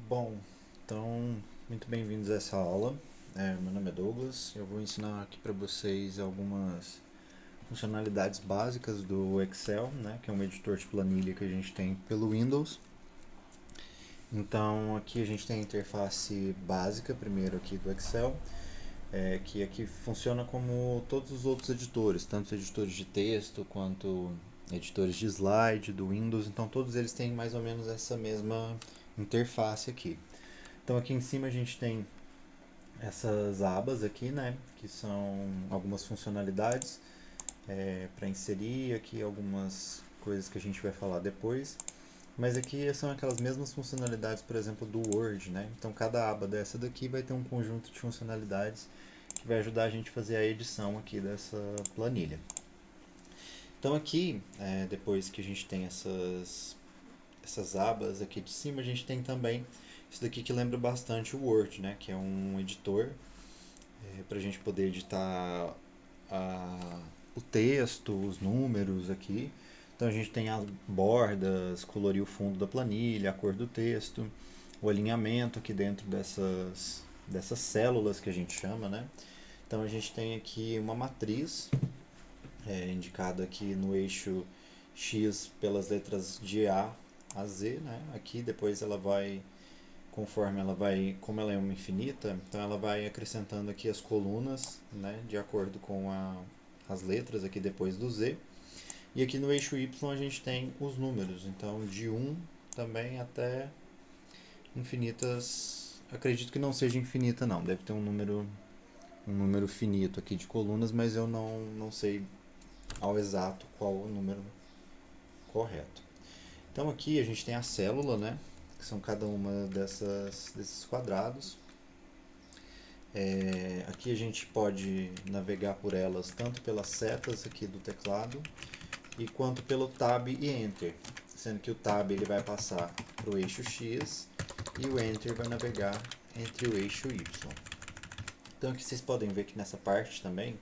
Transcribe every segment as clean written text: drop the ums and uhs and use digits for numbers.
Bom, então, muito bem-vindos a essa aula. Meu nome é Douglas. Eu vou ensinar aqui para vocês algumas funcionalidades básicas do Excel, né, que é um editor de planilha que a gente tem pelo Windows. Então, aqui a gente tem a interface básica, primeiro aqui do Excel, que aqui funciona como todos os outros editores, tanto os editores de texto quanto editores de slide do Windows. Então, todos eles têm mais ou menos essa mesma interface aqui. Então aqui em cima a gente tem essas abas aqui, né, que são algumas funcionalidades para inserir aqui algumas coisas que a gente vai falar depois. Mas aqui são aquelas mesmas funcionalidades, por exemplo, do Word, né? Então cada aba dessa daqui vai ter um conjunto de funcionalidades que vai ajudar a gente a fazer a edição aqui dessa planilha. Então aqui, depois que a gente tem essas abas aqui de cima, a gente tem também isso daqui que lembra bastante o Word, né? Que é um editor para a gente poder editar o texto, os números aqui. Então a gente tem as bordas, colorir o fundo da planilha, a cor do texto, o alinhamento aqui dentro dessas células que a gente chama, né? Então a gente tem aqui uma matriz indicada aqui no eixo X pelas letras de A a Z, né? Aqui depois ela vai, conforme ela vai, como ela é uma infinita, então ela vai acrescentando aqui as colunas, né, de acordo com as letras aqui depois do Z. E aqui no eixo Y a gente tem os números, então de 1 também até infinitas. Acredito que não seja infinita não, deve ter um número finito aqui de colunas, mas eu não sei ao exato qual o número correto. Então aqui a gente tem a célula, né, que são cada uma desses quadrados. Aqui a gente pode navegar por elas tanto pelas setas aqui do teclado e quanto pelo Tab e Enter, sendo que o Tab ele vai passar para o eixo X e o Enter vai navegar entre o eixo Y. Então aqui vocês podem ver que nessa parte também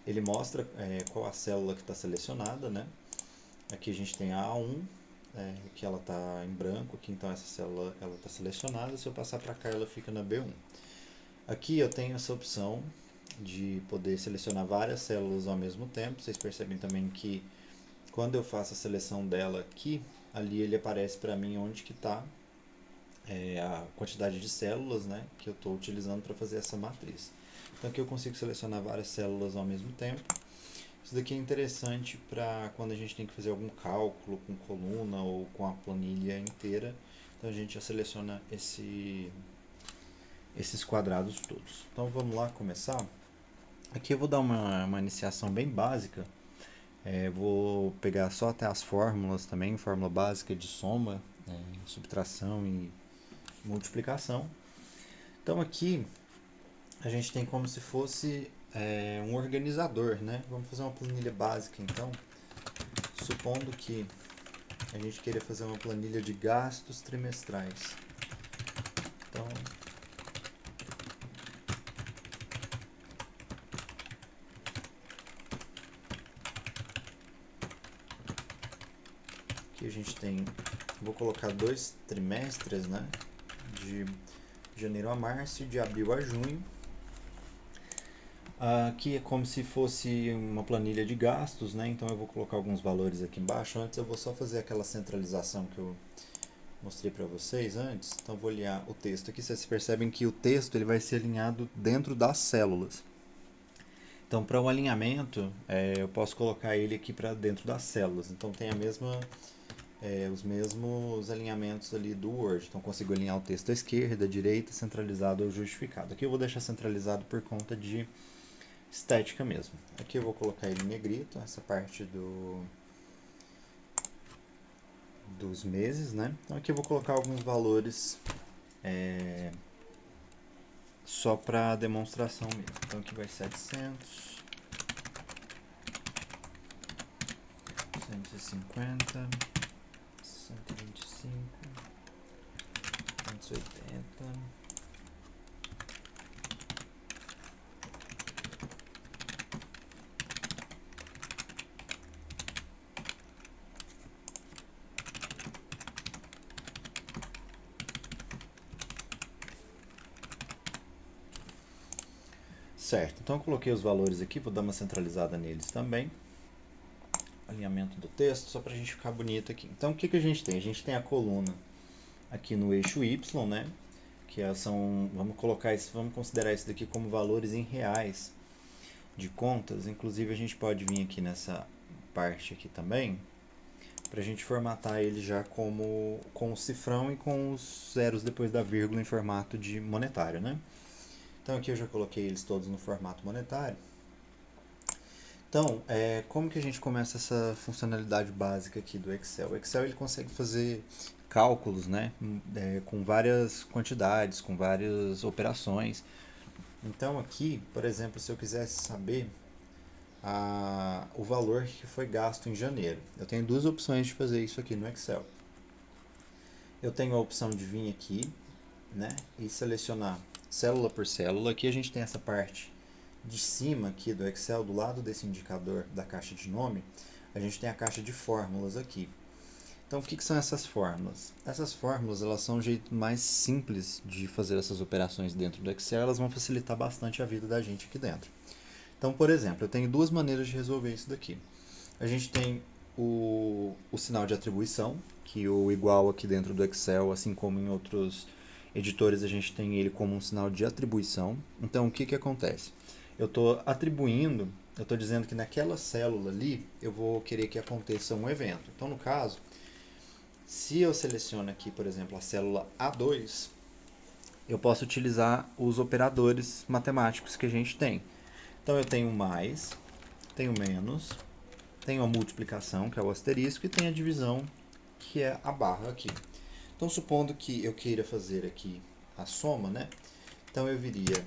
ele mostra qual a célula que está selecionada, né? Aqui a gente tem a A1, que ela está em branco, aqui então essa célula ela está selecionada. Se eu passar para cá ela fica na B1. Aqui eu tenho essa opção de poder selecionar várias células ao mesmo tempo. Vocês percebem também que quando eu faço a seleção dela aqui, ali ele aparece para mim onde que está a quantidade de células, né, que eu estou utilizando para fazer essa matriz. Então aqui eu consigo selecionar várias células ao mesmo tempo. Isso daqui é interessante para quando a gente tem que fazer algum cálculo com coluna ou com a planilha inteira. Então a gente já seleciona esses quadrados todos. Então vamos lá começar. Aqui eu vou dar uma iniciação bem básica. Vou pegar só até as fórmulas também, fórmula básica de soma, subtração e multiplicação. Então aqui a gente tem como se fosse um organizador, né? Vamos fazer uma planilha básica então, supondo que a gente queira fazer uma planilha de gastos trimestrais. Então aqui a gente tem, vou colocar 2 trimestres, né? De janeiro a março e de abril a junho. Aqui é como se fosse uma planilha de gastos, né? Então eu vou colocar alguns valores aqui embaixo. Antes eu vou só fazer aquela centralização que eu mostrei para vocês antes. Então vou alinhar o texto aqui. Vocês percebem que o texto ele vai ser alinhado dentro das células. Então para o alinhamento eu posso colocar ele aqui para dentro das células. Então tem os mesmos alinhamentos ali do Word. Então consigo alinhar o texto à esquerda, à direita, centralizado ou justificado. Aqui eu vou deixar centralizado por conta de estética mesmo. Aqui eu vou colocar ele em negrito, essa parte dos meses, né? Então aqui eu vou colocar alguns valores só para demonstração mesmo. Então aqui vai 700, 150, 125, 280. Certo, então eu coloquei os valores aqui, vou dar uma centralizada neles também. Alinhamento do texto, só para a gente ficar bonito aqui. Então o que a gente tem? A gente tem a coluna aqui no eixo Y, né? Que são, vamos colocar isso, vamos considerar isso daqui como valores em reais de contas. Inclusive a gente pode vir aqui nessa parte aqui também, para a gente formatar ele já como com o cifrão e com os zeros depois da vírgula em formato de monetário, né? Então aqui eu já coloquei eles todos no formato monetário. Então, como que a gente começa essa funcionalidade básica aqui do Excel? O Excel ele consegue fazer cálculos, né, com várias quantidades, com várias operações. Então aqui, por exemplo, se eu quisesse saber o valor que foi gasto em janeiro, eu tenho duas opções de fazer isso aqui no Excel. Eu tenho a opção de vir aqui, né, e selecionar célula por célula. Aqui a gente tem essa parte de cima aqui do Excel, do lado desse indicador da caixa de nome, a gente tem a caixa de fórmulas aqui. Então, o que são essas fórmulas? Essas fórmulas, elas são um jeito mais simples de fazer essas operações dentro do Excel, elas vão facilitar bastante a vida da gente aqui dentro. Então, por exemplo, eu tenho duas maneiras de resolver isso daqui. A gente tem o sinal de atribuição, que o igual aqui dentro do Excel, assim como em outros editores, a gente tem ele como um sinal de atribuição. Então, o que acontece? Eu estou atribuindo, eu estou dizendo que naquela célula ali, eu vou querer que aconteça um evento. Então, no caso, se eu seleciono aqui, por exemplo, a célula A2, eu posso utilizar os operadores matemáticos que a gente tem. Então, eu tenho mais, tenho menos, tenho a multiplicação, que é o asterisco, e tenho a divisão, que é a barra aqui. Então, supondo que eu queira fazer aqui a soma, né? Então, eu viria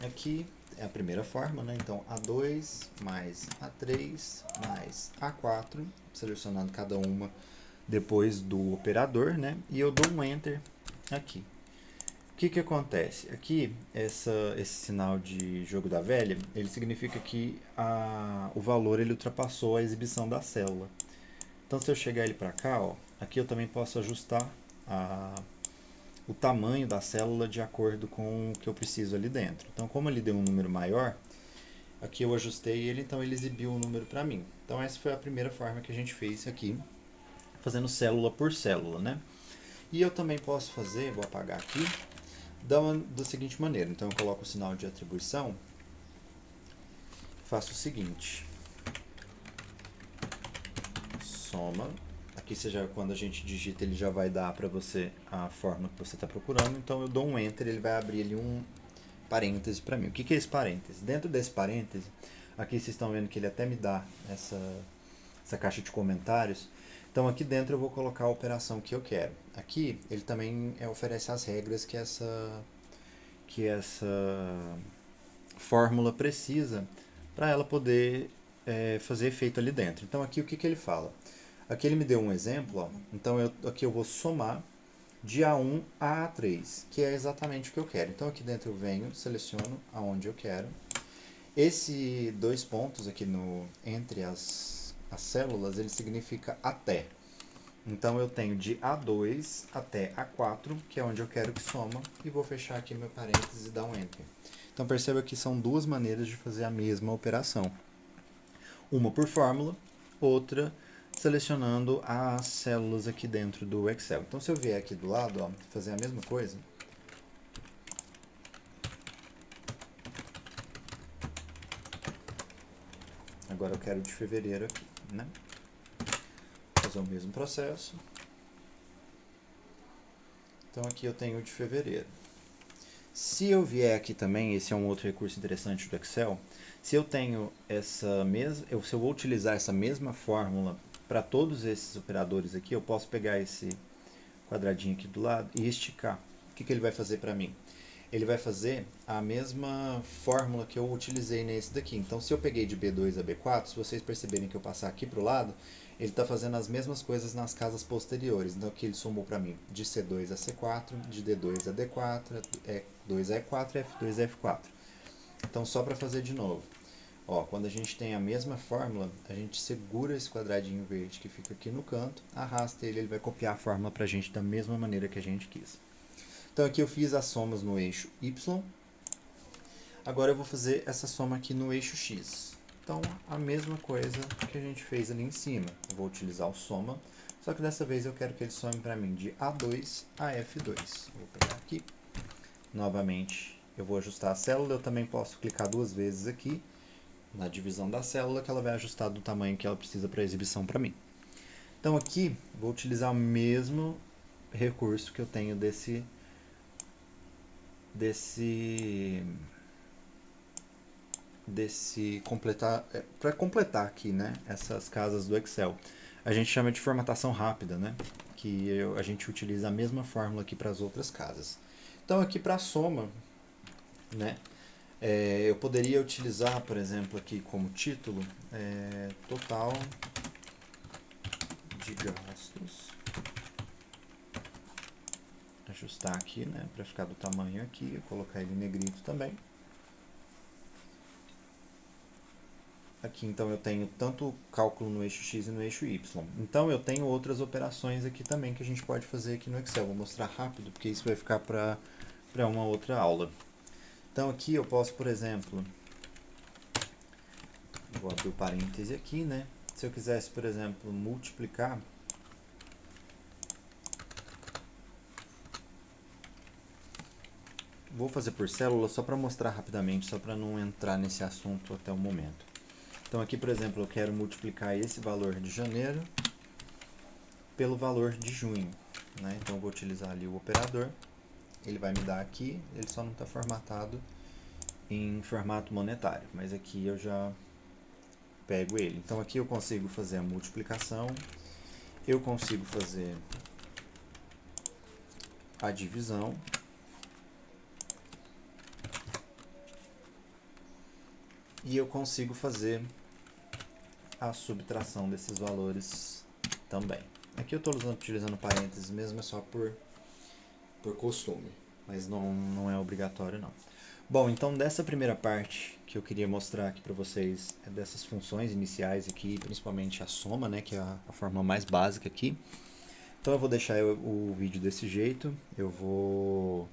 aqui, é a primeira forma, né? Então, A2 mais A3 mais A4, selecionando cada uma depois do operador, né? E eu dou um Enter aqui. O que acontece? Aqui, esse sinal de jogo da velha, ele significa que o valor ele ultrapassou a exibição da célula. Então, se eu chegar ele para cá, ó, aqui eu também posso ajustar o tamanho da célula de acordo com o que eu preciso ali dentro. Então, como ele deu um número maior, aqui eu ajustei ele, então ele exibiu o número para mim. Então, essa foi a primeira forma que a gente fez aqui, fazendo célula por célula, né? E eu também posso fazer, vou apagar aqui, da seguinte maneira. Então, eu coloco o sinal de atribuição, faço o seguinte, soma, aqui quando a gente digita ele já vai dar para você a forma que você está procurando, então eu dou um Enter, ele vai abrir ali um parêntese para mim. O que é esse parêntese? Dentro desse parêntese, aqui vocês estão vendo que ele até me dá essa caixa de comentários, então aqui dentro eu vou colocar a operação que eu quero. Aqui ele também oferece as regras que essa fórmula precisa para ela poder fazer efeito ali dentro. Então aqui o que ele fala? Aqui ele me deu um exemplo, ó. Então aqui eu vou somar de A1 a A3, que é exatamente o que eu quero. Então aqui dentro eu venho, seleciono aonde eu quero. Esse dois pontos aqui entre as células, ele significa até. Então eu tenho de A2 até A4, que é onde eu quero que soma, e vou fechar aqui meu parênteses e dar um Enter. Então perceba que são duas maneiras de fazer a mesma operação. Uma por fórmula, outra selecionando as células aqui dentro do Excel. Então se eu vier aqui do lado, ó, fazer a mesma coisa, agora eu quero de fevereiro aqui, né? Fazer o mesmo processo. Então aqui eu tenho o de fevereiro. Se eu vier aqui também, esse é um outro recurso interessante do Excel, se eu tenho se eu vou utilizar essa mesma fórmula para todos esses operadores aqui, eu posso pegar esse quadradinho aqui do lado e esticar. O que ele vai fazer para mim? Ele vai fazer a mesma fórmula que eu utilizei nesse daqui. Então, se eu peguei de B2 a B4, se vocês perceberem que eu passar aqui para o lado, ele está fazendo as mesmas coisas nas casas posteriores. Então, aqui ele somou para mim de C2 a C4, de D2 a D4, E2 a E4 e F2 a F4. Então, só para fazer de novo. Ó, quando a gente tem a mesma fórmula, a gente segura esse quadradinho verde que fica aqui no canto, arrasta ele vai copiar a fórmula para a gente da mesma maneira que a gente quis. Então aqui eu fiz as somas no eixo Y. Agora eu vou fazer essa soma aqui no eixo X. Então, a mesma coisa que a gente fez ali em cima. Eu vou utilizar o soma, só que dessa vez eu quero que ele some para mim de A2 a F2. Vou pegar aqui. Novamente, eu vou ajustar a célula. Eu também posso clicar duas vezes aqui na divisão da célula, que ela vai ajustar do tamanho que ela precisa para exibição para mim. Então aqui, vou utilizar o mesmo recurso que eu tenho completar, para completar aqui, né, essas casas do Excel. A gente chama de formatação rápida, né, a gente utiliza a mesma fórmula aqui para as outras casas. Então aqui para a soma, né, eu poderia utilizar, por exemplo, aqui como título, total de gastos. Ajustar aqui, né, para ficar do tamanho aqui, colocar ele em negrito também. Aqui então eu tenho tanto o cálculo no eixo X e no eixo Y. Então eu tenho outras operações aqui também que a gente pode fazer aqui no Excel. Vou mostrar rápido porque isso vai ficar para uma outra aula. Então aqui eu posso, por exemplo, vou abrir o parêntese aqui, né? Se eu quisesse, por exemplo, multiplicar, vou fazer por célula só para mostrar rapidamente, só para não entrar nesse assunto até o momento. Então aqui, por exemplo, eu quero multiplicar esse valor de janeiro pelo valor de junho, né? Então eu vou utilizar ali o operador, ele vai me dar aqui, ele só não está formatado em formato monetário, mas aqui eu já pego ele. Então aqui eu consigo fazer a multiplicação, eu consigo fazer a divisão, e eu consigo fazer a subtração desses valores também. Aqui eu estou utilizando parênteses mesmo, é só por costume, mas não é obrigatório não. Bom, então dessa primeira parte que eu queria mostrar aqui para vocês, é dessas funções iniciais aqui, principalmente a soma, né, que é a forma mais básica aqui. Então eu vou deixar o vídeo desse jeito, eu vou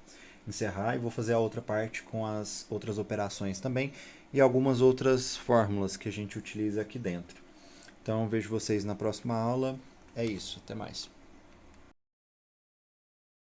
encerrar e vou fazer a outra parte com as outras operações também e algumas outras fórmulas que a gente utiliza aqui dentro. Então vejo vocês na próxima aula, é isso, até mais.